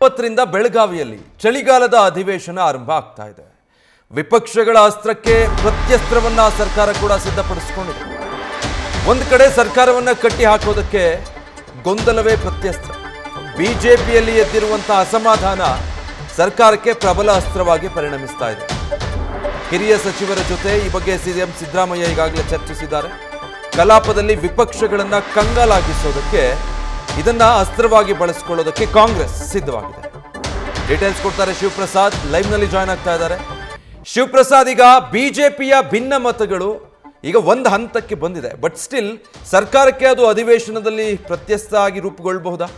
20ರಿಂದ ಬೆಳಗಾವಿಯಲ್ಲಿ ಚಳಿಗಾಲದ ಅಧಿವೇಶನ ಆರಂಭ ಆಗ್ತಾ ಇದೆ. ವಿಪಕ್ಷಗಳ ಅಸ್ತ್ರಕ್ಕೆ ಪ್ರತ್ಯಸ್ತ್ರವನ್ನ ಸರ್ಕಾರ ಕೂಡ ಸಿದ್ಧಪಡಿಸಿಕೊಂಡಿದೆ. ಒಂದು ಕಡೆ ಸರ್ಕಾರವನ್ನ ಕಟ್ಟಿ ಹಾಕೋದಕ್ಕೆ ಗೊಂದಲವೇ ಪ್ರತ್ಯಸ್ತ್ರ. ಬಿಜೆಪಿಯಲ್ಲಿ ಎದ್ದಿರುವಂತಹ ಅಸಮಾಧಾನ ಸರ್ಕಾರಕ್ಕೆ ಪ್ರಬಲ ಅಸ್ತ್ರವಾಗಿ ಪರಿಣಮಿಸ್ತಾ ಇದೆ. ಹಿರಿಯ ಸಚಿವರ ಜೊತೆ ಈ ಬಗ್ಗೆ ಸಿಎಂ ಸಿದ್ದರಾಮಯ್ಯ ಈಗಾಗಲೇ ಚರ್ಚಿಸಿದ್ದಾರೆ. ಕಲಾಪದಲ್ಲಿ ವಿಪಕ್ಷಗಳನ್ನ ಕಂಗಾಲಾಗಿಸೋದಕ್ಕೆ ಇದನ್ನ ಅಸ್ತ್ರವಾಗಿ ಬಳಸಿಕೊಳ್ಳೋದಕ್ಕೆ ಕಾಂಗ್ರೆಸ್ ಸಿದ್ಧವಾಗಿದೆ. ಡೀಟೇಲ್ಸ್ ಕೊಡ್ತಾರೆ ಶಿವಪ್ರಸಾದ್, ಲೈವ್ ನಲ್ಲಿ ಜಾಯ್ನ್ ಆಗ್ತಾ ಇದ್ದಾರೆ. ಶಿವಪ್ರಸಾದ್, ಈಗ ಬಿಜೆಪಿಯ ಭಿನ್ನ ಮತಗಳು ಈಗ ಒಂದು ಹಂತಕ್ಕೆ ಬಂದಿದೆ, ಬಟ್ ಸ್ಟಿಲ್ ಸರ್ಕಾರಕ್ಕೆ ಅದು ಅಧಿವೇಶನದಲ್ಲಿ ಪ್ರತ್ಯಸ್ಥ ಆಗಿ ರೂಪುಗೊಳ್ಳಬಹುದಾ?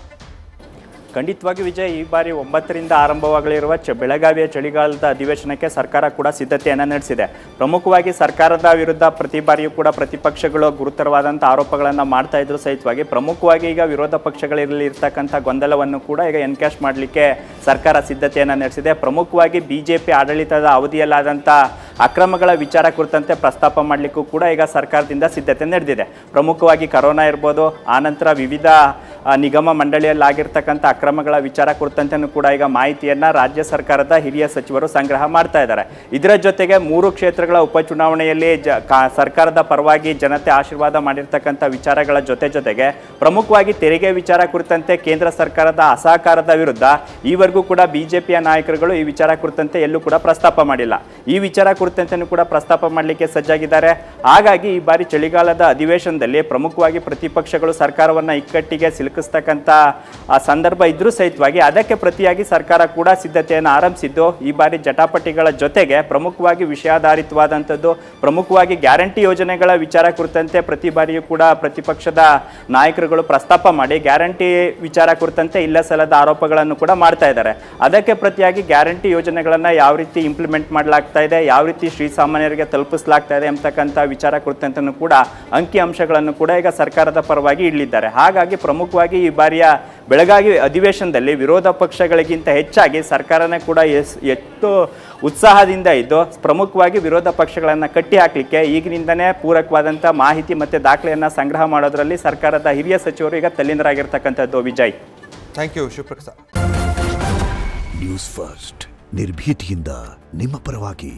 ಖಂಡಿತವಾಗಿ ವಿಜಯ್, ಈ ಬಾರಿ 9ರಿಂದ ಆರಂಭವಾಗಲಿರುವ ಬೆಳಗಾವಿಯ ಚಳಿಗಾಲದ ಅಧಿವೇಶನಕ್ಕೆ ಸರ್ಕಾರ ಕೂಡ ಸಿದ್ಧತೆಯನ್ನು ನಡೆಸಿದೆ. ಪ್ರಮುಖವಾಗಿ ಸರ್ಕಾರದ ವಿರುದ್ಧ ಪ್ರತಿ ಬಾರಿಯೂ ಕೂಡ ಪ್ರತಿಪಕ್ಷಗಳು ಗುರುತರವಾದಂಥ ಆರೋಪಗಳನ್ನು ಮಾಡ್ತಾ ಇದ್ರು ಸಹಿತವಾಗಿ ಪ್ರಮುಖವಾಗಿ ಈಗ ವಿರೋಧ ಪಕ್ಷಗಳಲ್ಲಿ ಇರ್ತಕ್ಕಂಥ ಗೊಂದಲವನ್ನು ಕೂಡ ಈಗ ಎನ್ಕ್ಯಾಶ್ ಮಾಡಲಿಕ್ಕೆ ಸರ್ಕಾರ ಸಿದ್ಧತೆಯನ್ನು ನಡೆಸಿದೆ. ಪ್ರಮುಖವಾಗಿ ಬಿಜೆಪಿ ಆಡಳಿತದ ಅವಧಿಯಲ್ಲಾದಂಥ ಅಕ್ರಮಗಳ ವಿಚಾರ ಕುರಿತಂತೆ ಪ್ರಸ್ತಾಪ ಮಾಡಲಿಕ್ಕೂ ಕೂಡ ಈಗ ಸರ್ಕಾರದಿಂದ ಸಿದ್ಧತೆ ನಡೆದಿದೆ. ಪ್ರಮುಖವಾಗಿ ಕರೋನಾ ಇರ್ಬೋದು, ಆನಂತರ ವಿವಿಧ ನಿಗಮ ಮಂಡಳಿಯಲ್ಲಾಗಿರ್ತಕ್ಕಂಥ ಅಕ್ರಮಗಳ ವಿಚಾರ ಕುರಿತಂತೆಯೂ ಕೂಡ ಈಗ ಮಾಹಿತಿಯನ್ನು ರಾಜ್ಯ ಸರ್ಕಾರದ ಹಿರಿಯ ಸಚಿವರು ಸಂಗ್ರಹ ಮಾಡ್ತಾ ಇದ್ದಾರೆ. ಇದರ ಜೊತೆಗೆ 3 ಕ್ಷೇತ್ರಗಳ ಉಪಚುನಾವಣೆಯಲ್ಲಿ ಸರ್ಕಾರದ ಪರವಾಗಿ ಜನತೆ ಆಶೀರ್ವಾದ ಮಾಡಿರ್ತಕ್ಕಂಥ ವಿಚಾರಗಳ ಜೊತೆಗೆ ಪ್ರಮುಖವಾಗಿ ತೆರಿಗೆ ವಿಚಾರ ಕುರಿತಂತೆ ಕೇಂದ್ರ ಸರ್ಕಾರದ ಅಸಹಕಾರದ ವಿರುದ್ಧ ಈವರೆಗೂ ಕೂಡ ಬಿಜೆಪಿಯ ನಾಯಕರುಗಳು ಈ ವಿಚಾರ ಕುರಿತಂತೆ ಎಲ್ಲೂ ಕೂಡ ಪ್ರಸ್ತಾಪ ಮಾಡಿಲ್ಲ. ಈ ವಿಚಾರ ಕುರಿತಂತೆಯೂ ಕೂಡ ಪ್ರಸ್ತಾಪ ಮಾಡಲಿಕ್ಕೆ ಸಜ್ಜಾಗಿದ್ದಾರೆ. ಹಾಗಾಗಿ ಈ ಬಾರಿ ಚಳಿಗಾಲದ ಅಧಿವೇಶನದಲ್ಲಿ ಪ್ರಮುಖವಾಗಿ ಪ್ರತಿಪಕ್ಷಗಳು ಸರ್ಕಾರವನ್ನು ಇಕ್ಕಟ್ಟಿಗೆ ಸಿಲುಕಿಸ್ತಕ್ಕಂಥ ಸಂದರ್ಭ ಇದ್ರೂ ಸಹಿತವಾಗಿ ಅದಕ್ಕೆ ಪ್ರತಿಯಾಗಿ ಸರ್ಕಾರ ಕೂಡ ಸಿದ್ಧತೆಯನ್ನು ಆರಂಭಿಸಿದ್ದು ಈ ಬಾರಿ ಜಟಾಪಟಿಗಳ ಜೊತೆಗೆ ಪ್ರಮುಖವಾಗಿ ವಿಷಯಾಧಾರಿತವಾದಂಥದ್ದು, ಪ್ರಮುಖವಾಗಿ ಗ್ಯಾರಂಟಿ ಯೋಜನೆಗಳ ವಿಚಾರ ಕುರಿತಂತೆ ಪ್ರತಿ ಬಾರಿಯೂ ಕೂಡ ಪ್ರತಿಪಕ್ಷದ ನಾಯಕರುಗಳು ಪ್ರಸ್ತಾಪ ಮಾಡಿ ಗ್ಯಾರಂಟಿ ವಿಚಾರ ಕುರಿತಂತೆ ಇಲ್ಲ ಸಲ್ಲದ ಆರೋಪಗಳನ್ನು ಕೂಡ ಮಾಡ್ತಾ ಇದ್ದಾರೆ. ಅದಕ್ಕೆ ಪ್ರತಿಯಾಗಿ ಗ್ಯಾರಂಟಿ ಯೋಜನೆಗಳನ್ನು ಯಾವ ರೀತಿ ಇಂಪ್ಲಿಮೆಂಟ್ ಮಾಡಲಾಗ್ತಾ ಇದೆ, ಯಾವ ರೀತಿ ಶ್ರೀಸಾಮಾನ್ಯರಿಗೆ ತಲುಪಿಸಲಾಗ್ತಾ ಇದೆ ಎಂಬತಕ್ಕಂಥ ವಿಚಾರ ಕುರಿತಂತೆ ಕೂಡ ಅಂಕಿ ಅಂಶಗಳನ್ನು ಕೂಡ ಈಗ ಸರ್ಕಾರದ ಪರವಾಗಿ ಇಡಲಿದ್ದಾರೆ. ಹಾಗಾಗಿ ಪ್ರಮುಖವಾಗಿ ಈ ಬಾರಿಯ ಬೆಳಗಾವಿ ಅಧಿವೇಶನದಲ್ಲಿ ವಿರೋಧ ಪಕ್ಷಗಳಿಗಿಂತ ಹೆಚ್ಚಾಗಿ ಸರ್ಕಾರನೇ ಕೂಡ ಎಷ್ಟು ಉತ್ಸಾಹದಿಂದ ಇದ್ದು ಪ್ರಮುಖವಾಗಿ ವಿರೋಧ ಪಕ್ಷಗಳನ್ನು ಕಟ್ಟಿ ಹಾಕಲಿಕ್ಕೆ ಈಗಿನಿಂದನೇ ಪೂರಕವಾದಂಥ ಮಾಹಿತಿ ಮತ್ತು ದಾಖಲೆಯನ್ನು ಸಂಗ್ರಹ ಮಾಡೋದರಲ್ಲಿ ಸರ್ಕಾರದ ಹಿರಿಯ ಸಚಿವರು ಈಗ ತಲ್ಲೀನರಾಗಿರ್ತಕ್ಕಂಥದ್ದು. Vijay, thank you Shivaprasad. News First ನಿರ್ಭೀತಿಯಿಂದ ನಿಮ್ಮ ಪರವಾಗಿ.